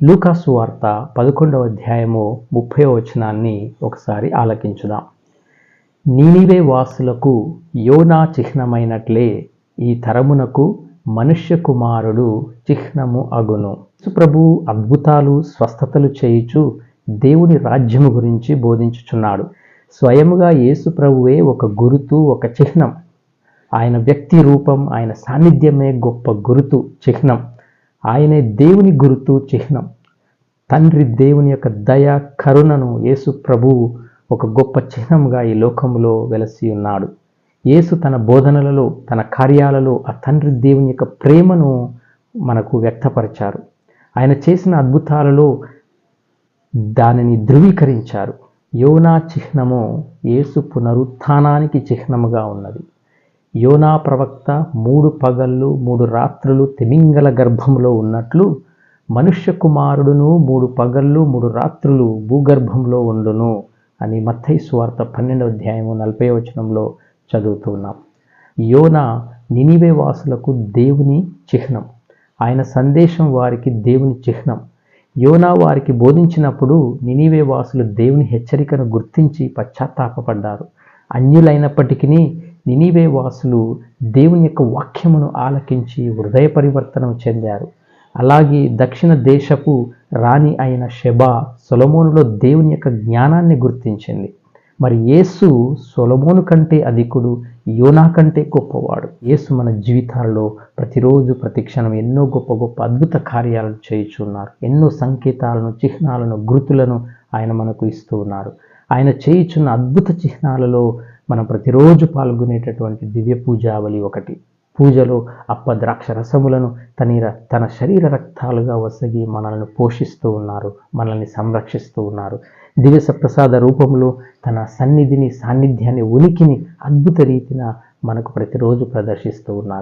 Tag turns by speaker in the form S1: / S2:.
S1: లూకాసు వార్త 11వ అధ్యాయము 30వ వచనాన్ని ఒకసారి ఆలకించుదాం. నీనివే వాసులకు యోనా చిహ్నమైనట్లే ఈ తరమునకు మనుష్య కుమారుడు చిహ్నము అగును. ప్రభు అద్భుతాలు స్వస్థతలు చేయుచు దేవుని రాజ్యము గురించి బోధించుచున్నాడు. స్వయముగా యేసు ప్రభువే ఒక గురుతు, ఒక చిహ్నం. ఆయన వ్యక్తి రూపం, ఆయన సాన్నిధ్యమే గొప్ప గురుతు, చిహ్నం. ఆయనే దేవుని గురుతు, చిహ్నం. తండ్రి దేవుని యొక్క దయ, కరుణను యేసు ప్రభువు ఒక గొప్ప చిహ్నంగా ఈ లోకములో వెలసి ఉన్నాడు. యేసు తన బోధనలలో, తన కార్యాలలో ఆ తండ్రి దేవుని యొక్క ప్రేమను మనకు వ్యక్తపరిచారు. ఆయన చేసిన అద్భుతాలలో దానిని ధృవీకరించారు. యోనా చిహ్నము యేసు పునరుత్థానానికి చిహ్నముగా ఉన్నది. యోనా ప్రవక్త 3 పగళ్ళు 3 రాత్రులు తిమింగల గర్భంలో ఉన్నట్లు మనుష్య కుమారుడును 3 పగళ్ళు 3 రాత్రులు భూగర్భంలో ఉండును అని మత్తయి సువార్త 12వ అధ్యాయము 40వ వచనంలో చదువుతున్నాం. యోనా నినివే వాసులకు దేవుని చిహ్నం. ఆయన సందేశం వారికి దేవుని చిహ్నం. యోనా వారికి బోధించినప్పుడు నినివే వాసులు దేవుని హెచ్చరికను గుర్తించి పశ్చాత్తాపపడ్డారు. అన్యులైనప్పటికీ నినివే వాసులు దేవుని యొక్క వాక్యమును ఆలకించి హృదయ పరివర్తనం చెందారు. అలాగే దక్షిణ దేశపు రాణి అయిన షెబా సొలొమోనులో దేవుని యొక్క జ్ఞానాన్ని గుర్తించింది. మరి యేసు సొలొమోను కంటే అధికుడు, యోనా కంటే గొప్పవాడు. యేసు మన జీవితాల్లో ప్రతిరోజు ప్రతిక్షణం ఎన్నో గొప్ప గొప్ప అద్భుత కార్యాలను చేయుచున్నారు. ఎన్నో సంకేతాలను, చిహ్నాలను, గుర్తులను ఆయన మనకు ఇస్తూ ఉన్నారు. ఆయన చేయుచున్న అద్భుత చిహ్నాలలో మనం ప్రతిరోజు పాల్గొనేటటువంటి దివ్య పూజావళి ఒకటి. పూజలో ద్రాక్ష రసములను తన శరీర రక్తాలుగా వసగి మనల్ని పోషిస్తూ ఉన్నారు, మనల్ని సంరక్షిస్తూ ఉన్నారు. దివ్య ప్రసాద రూపంలో తన సన్నిధిని, సాన్నిధ్యాన్ని, ఉనికిని అద్భుత రీతిన మనకు ప్రతిరోజు ప్రదర్శిస్తూ ఉన్నారు.